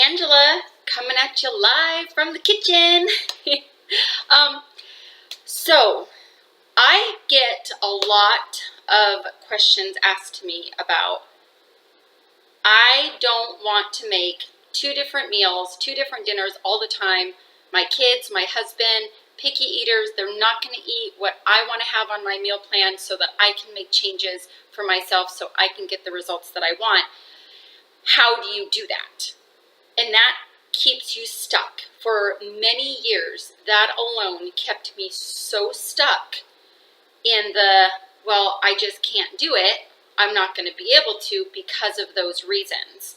Angela coming at you live from the kitchen. So I get a lot of questions asked to me about, I don't want to make two different meals, two different dinners all the time. My kids, my husband, picky eaters, they're not going to eat what I want to have on my meal plan so that I can make changes for myself so I can get the results that I want. How do you do that? And that keeps you stuck. For many years, that alone kept me so stuck in the, well, I just can't do it. I'm not going to be able to because of those reasons.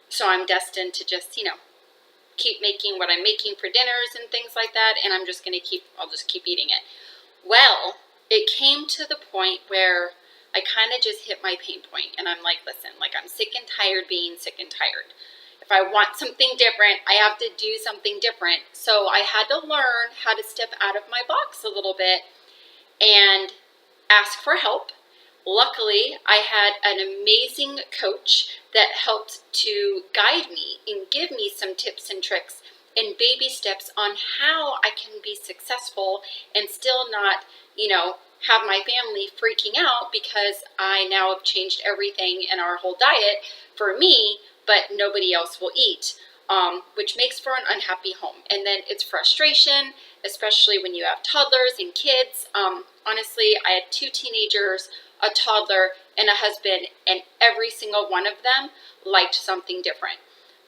So I'm destined to just, keep making what I'm making for dinners and things like that. And I'm just going to I'll just keep eating it. Well, it came to the point where I kind of just hit my pain point. And I'm like, listen, I'm sick and tired being sick and tired. If I want something different, I have to do something different. So I had to learn how to step out of my box a little bit and ask for help. Luckily, I had an amazing coach that helped to guide me and give me some tips and tricks and baby steps on how I can be successful and still not, have my family freaking out because I now have changed everything in our whole diet for me, but nobody else will eat, which makes for an unhappy home. And then it's frustration, especially when you have toddlers and kids. Honestly, I had 2 teenagers, a toddler, and a husband, and every single one of them liked something different.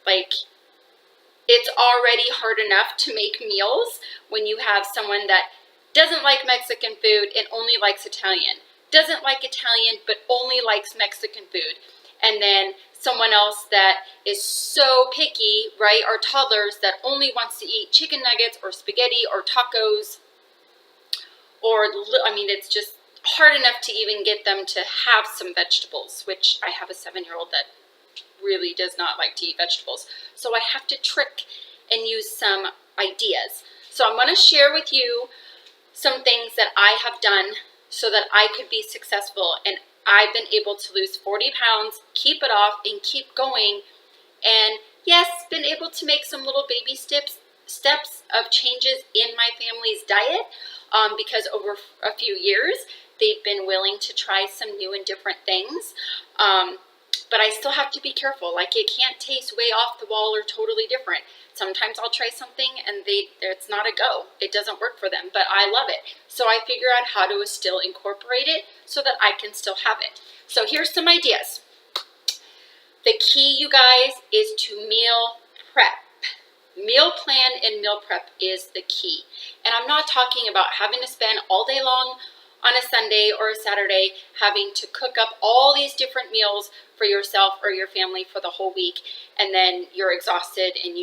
It's already hard enough to make meals when you have someone that doesn't like Mexican food and only likes Italian, doesn't like Italian but only likes Mexican food, and then someone else that is so picky, right, or toddlers that only wants to eat chicken nuggets or spaghetti or tacos, or, it's just hard enough to even get them to have some vegetables, which I have a 7-year-old that really does not like to eat vegetables. So I have to trick and use some ideas. So I'm going to share with you some things that I have done so that I could be successful, and I've been able to lose 40 pounds, keep it off, and keep going. And yes, been able to make some little baby steps of changes in my family's diet, because over a few years, they've been willing to try some new and different things. But I still have to be careful. It can't taste way off the wall or totally different. Sometimes I'll try something and it's not a go. It doesn't work for them, but I love it. So I figure out how to still incorporate it so that I can still have it. So here's some ideas. The key, you guys, is to meal prep. Meal plan and meal prep is the key. And I'm not talking about having to spend all day long on a Sunday or a Saturday having to cook up all these different meals for yourself or your family for the whole week, and then you're exhausted and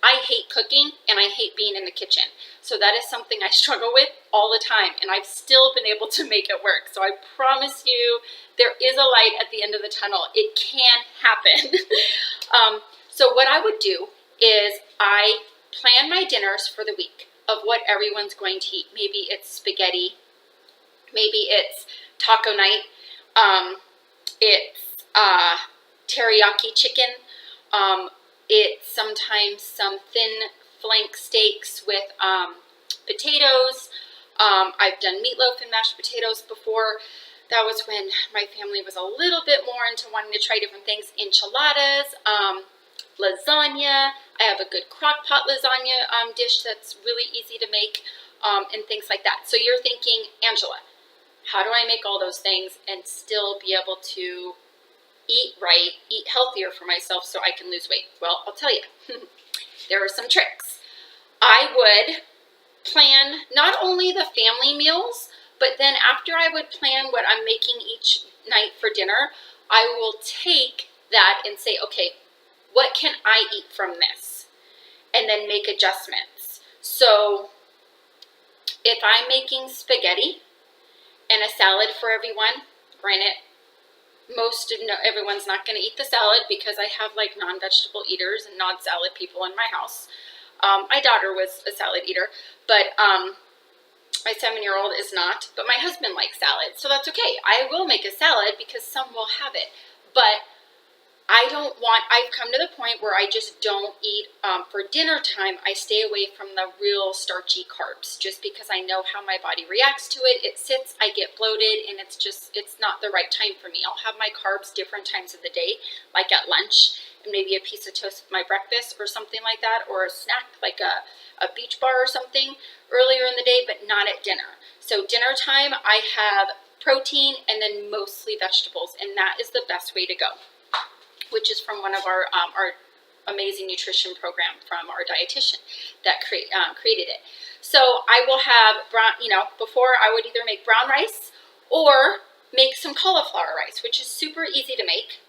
I hate cooking and I hate being in the kitchen. So that is something I struggle with all the time, and I've still been able to make it work. So I promise you there is a light at the end of the tunnel. It can happen. So what I would do is I plan my dinners for the week of what everyone's going to eat. Maybe it's spaghetti. Maybe it's taco night. It's teriyaki chicken. It's sometimes some thin flank steaks with potatoes. I've done meatloaf and mashed potatoes before. That was when my family was a little bit more into wanting to try different things. Enchiladas, lasagna. I have a good crock pot lasagna dish that's really easy to make, and things like that. So you're thinking, Angela, how do I make all those things and still be able to eat right, eat healthier for myself so I can lose weight? Well, I'll tell you. There are some tricks. I would plan not only the family meals, but then after I would plan what I'm making each night for dinner, I will take that and say, okay, what can I eat from this? And then make adjustments. So if I'm making spaghetti and a salad for everyone, granted, everyone's not going to eat the salad because I have non-vegetable eaters and non-salad people in my house. My daughter was a salad eater, but my 7-year-old is not. But my husband likes salad, so that's okay. I will make a salad because some will have it. But I've come to the point where I just don't eat for dinner time. I stay away from the real starchy carbs just because I know how my body reacts to it. It sits, I get bloated, and it's not the right time for me. I'll have my carbs different times of the day, like at lunch, and maybe a piece of toast with my breakfast or something like that, or a snack like a Beach Bar or something earlier in the day, but not at dinner. So dinner time, I have protein and then mostly vegetables, and that is the best way to go, which is from one of our amazing nutrition program from our dietitian that created it. So I will have before I would either make brown rice or make some cauliflower rice, which is super easy to make.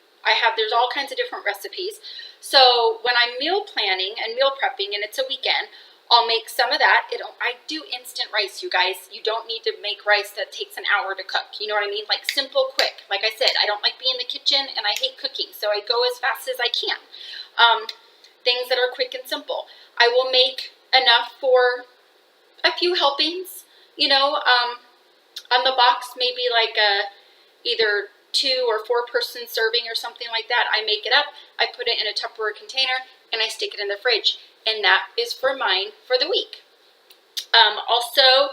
There's all kinds of different recipes. So when I'm meal planning and meal prepping and it's a weekend, I'll make some of that. I do instant rice, you guys. You don't need to make rice that takes an hour to cook. You know what I mean? Like simple, quick. Like I said, I don't like being in the kitchen and I hate cooking, so I go as fast as I can. Things that are quick and simple. I will make enough for a few helpings. On the box, maybe like either 2 or 4 person serving or something like that. I make it up, I put it in a Tupperware container, and I stick it in the fridge. And that is for mine for the week. Also,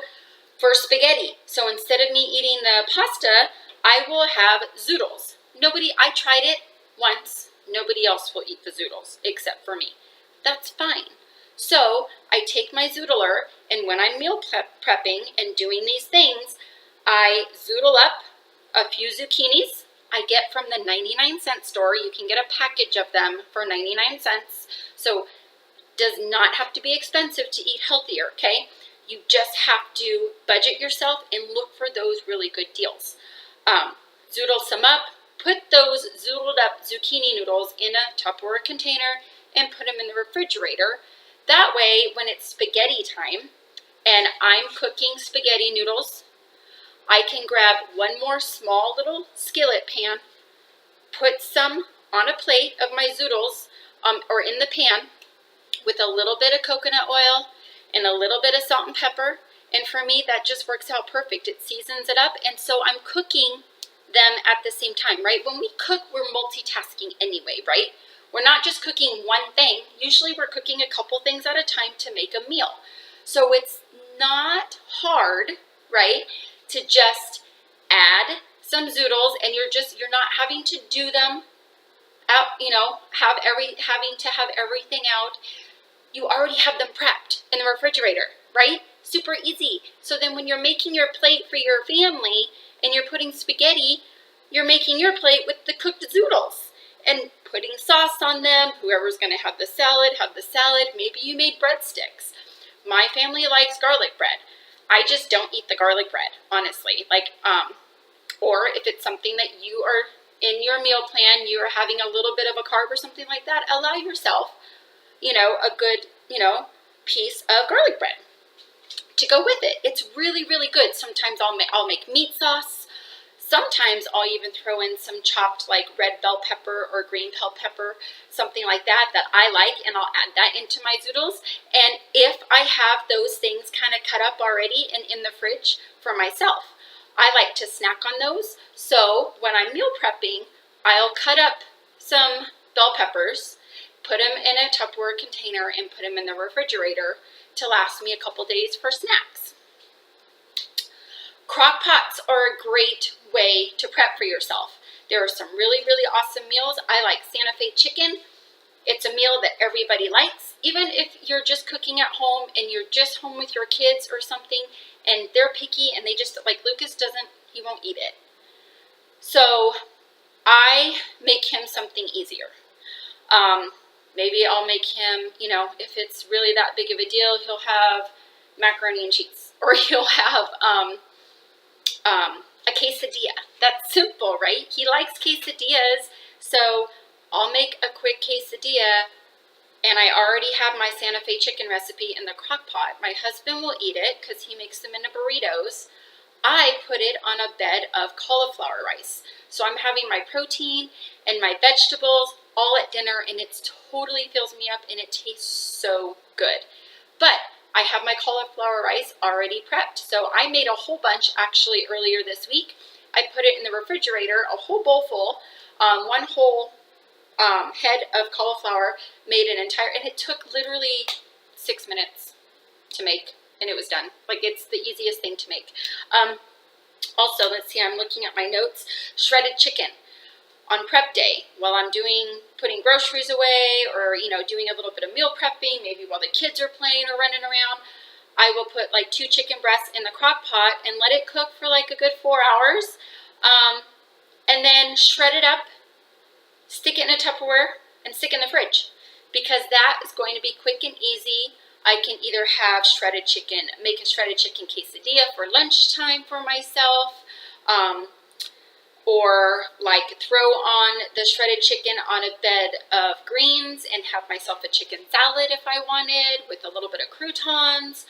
for spaghetti. So instead of me eating the pasta, I will have zoodles. I tried it once. Nobody else will eat the zoodles except for me. That's fine. So I take my zoodler, and when I'm meal prepping and doing these things, I zoodle up a few zucchinis. I get from the 99-cent store. You can get a package of them for 99 cents. So does not have to be expensive to eat healthier, okay? You just have to budget yourself and look for those really good deals. Zoodle some up, put those zoodled up zucchini noodles in a Tupperware container and put them in the refrigerator. That way, when it's spaghetti time and I'm cooking spaghetti noodles, I can grab one more small little skillet pan, put some on a plate of my zoodles or in the pan, with a little bit of coconut oil and a little bit of salt and pepper. And for me, that just works out perfect. It seasons it up. And so I'm cooking them at the same time, right? When we cook, we're multitasking anyway, right? We're not just cooking one thing. Usually we're cooking a couple things at a time to make a meal. So it's not hard, right, to just add some zoodles, and you're not having to do them out, having to have everything out. You already have them prepped in the refrigerator, right? Super easy. So then when you're making your plate for your family and you're putting spaghetti, you're making your plate with the cooked zoodles and putting sauce on them. Whoever's going to have the salad, Maybe you made breadsticks. My family likes garlic bread. I just don't eat the garlic bread, honestly. Or if it's something that you are in your meal plan, you are having a little bit of a carb or something like that, allow yourself a good, piece of garlic bread to go with it. It's really, really good. Sometimes I'll make meat sauce. Sometimes I'll even throw in some chopped like red bell pepper or green bell pepper, something like that I like, and I'll add that into my zoodles. And if I have those things kind of cut up already and in the fridge for myself, I like to snack on those. So when I'm meal prepping, I'll cut up some bell peppers, put them in a Tupperware container, and put them in the refrigerator to last me a couple days for snacks. Crock pots are a great way to prep for yourself. There are some really, really awesome meals. I like Santa Fe chicken. It's a meal that everybody likes. Even if you're just cooking at home and you're just home with your kids or something and they're picky and they just, like Lucas he won't eat it. So I make him something easier. Maybe I'll make him, if it's really that big of a deal, he'll have macaroni and cheese, or he'll have a quesadilla. That's simple, right? He likes quesadillas, so I'll make a quick quesadilla, and I already have my Santa Fe chicken recipe in the crock pot. My husband will eat it because he makes them into burritos. I put it on a bed of cauliflower rice. So I'm having my protein and my vegetables all at dinner, and it totally fills me up and it tastes so good. But I have my cauliflower rice already prepped. So I made a whole bunch actually earlier this week. I put it in the refrigerator, a whole bowl full, one whole head of cauliflower, made an entire, and it took literally 6 minutes to make, and it was done. Like, it's the easiest thing to make. Also, let's see, I'm looking at my notes. Shredded chicken. On prep day, while I'm putting groceries away, or, you know, doing a little bit of meal prepping, maybe while the kids are playing or running around, I will put like 2 chicken breasts in the crock pot and let it cook for like a good 4 hours. And then shred it up, stick it in a Tupperware, and stick it in the fridge, because that is going to be quick and easy. I can either have shredded chicken, make a shredded chicken quesadilla for lunchtime for myself, or like throw on the shredded chicken on a bed of greens and have myself a chicken salad if I wanted, with a little bit of croutons.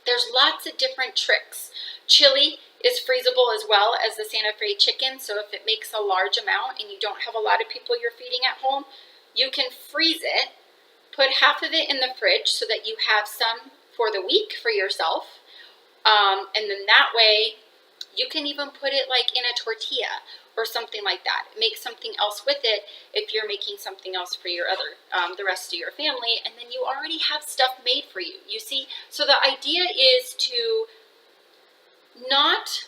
There's lots of different tricks. Chili is freezable as well as the Santa Fe chicken, so if it makes a large amount and you don't have a lot of people you're feeding at home, you can freeze it, put half of it in the fridge so that you have some for the week for yourself, and then that way you can even put it like in a tortilla or something like that. Make something else with it if you're making something else for your the rest of your family, and then you already have stuff made for you. You see, so the idea is to not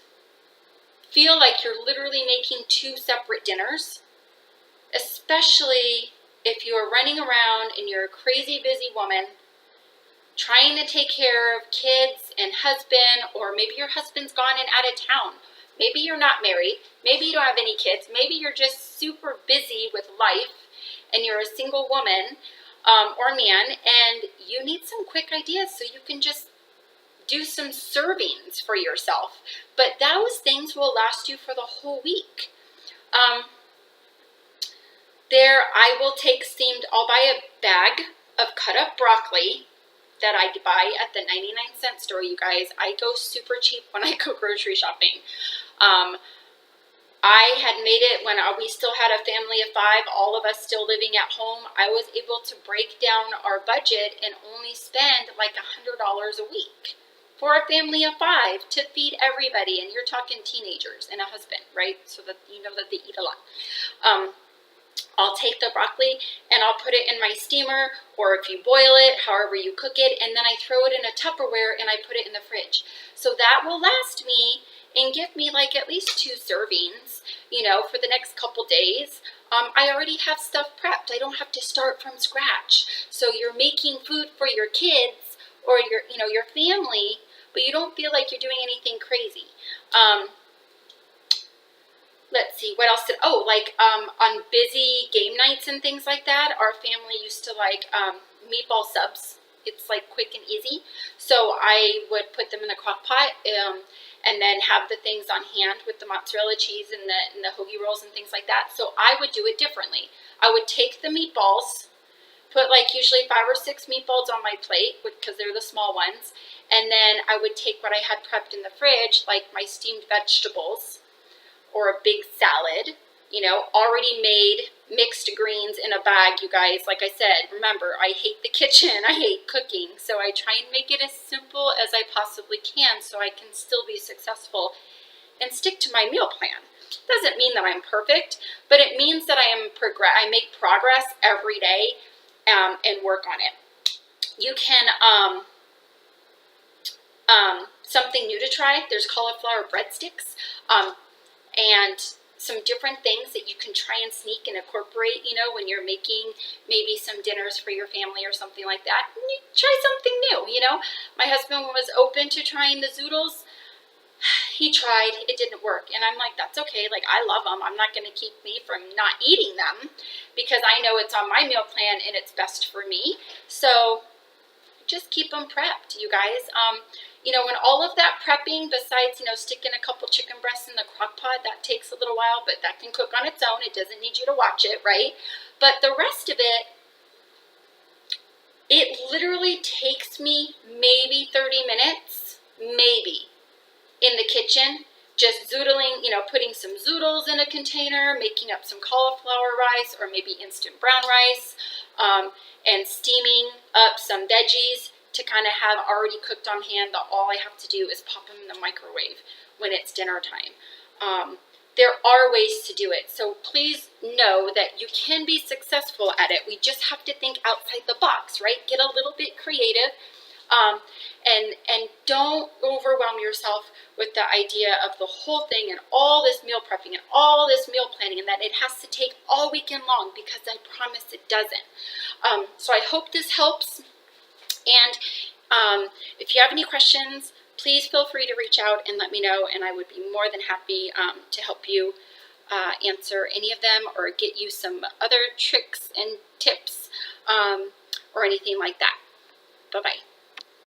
feel like you're literally making 2 separate dinners, especially if you are running around and you're a crazy busy woman trying to take care of kids and husband, or maybe your husband's gone and out of town. Maybe you're not married. Maybe you don't have any kids. Maybe you're just super busy with life and you're a single woman or man, and you need some quick ideas so you can just do some servings for yourself. But those things will last you for the whole week. I will take I'll buy a bag of cut up broccoli that I buy at the 99-cent store, you guys. I go super cheap when I go grocery shopping. I had made it when we still had a family of 5, all of us still living at home. I was able to break down our budget and only spend like $100 a week for a family of 5 to feed everybody. And you're talking teenagers and a husband, right? So that you know that they eat a lot. I'll take the broccoli and I'll put it in my steamer, or if you boil it, however you cook it, and then I throw it in a Tupperware and I put it in the fridge. So that will last me and give me like at least 2 servings, you know, for the next couple days. I already have stuff prepped. I don't have to start from scratch. So you're making food for your kids or your family, but you don't feel like you're doing anything crazy. Let's see, what else on busy game nights and things like that, our family used to like meatball subs. It's like quick and easy. So I would put them in the crock pot and then have the things on hand with the mozzarella cheese and the hoagie rolls and things like that. So I would do it differently. I would take the meatballs, put like usually 5 or 6 meatballs on my plate because they're the small ones. And then I would take what I had prepped in the fridge, like my steamed vegetables, or a big salad, already made mixed greens in a bag, you guys. Like I said, remember, I hate the kitchen, I hate cooking, so I try and make it as simple as I possibly can so I can still be successful and stick to my meal plan. Doesn't mean that I'm perfect, but it means that I make progress every day and work on it. You can, something new to try, there's cauliflower breadsticks. And some different things that you can try and sneak and incorporate, when you're making maybe some dinners for your family or something like that. You try something new, My husband was open to trying the zoodles. He tried, it didn't work. And I'm like, that's okay. Like, I love them. I'm not going to keep me from not eating them because I know it's on my meal plan and it's best for me. So just keep them prepped, you guys. When all of that prepping, besides, sticking a couple chicken breasts in the crock pot, that takes a little while, but that can cook on its own. It doesn't need you to watch it, right? But the rest of it, it literally takes me maybe 30 minutes, maybe, in the kitchen, just zoodling, putting some zoodles in a container, making up some cauliflower rice or maybe instant brown rice, and steaming up some veggies to kind of have already cooked on hand that all I have to do is pop them in the microwave when it's dinner time. There are ways to do it. So please know that you can be successful at it. We just have to think outside the box, right? Get a little bit creative, and don't overwhelm yourself with the idea of the whole thing and all this meal prepping and all this meal planning, and that it has to take all weekend long, because I promise it doesn't. So I hope this helps. And if you have any questions, please feel free to reach out and let me know, and I would be more than happy to help you answer any of them, or get you some other tricks and tips, or anything like that. Bye-bye.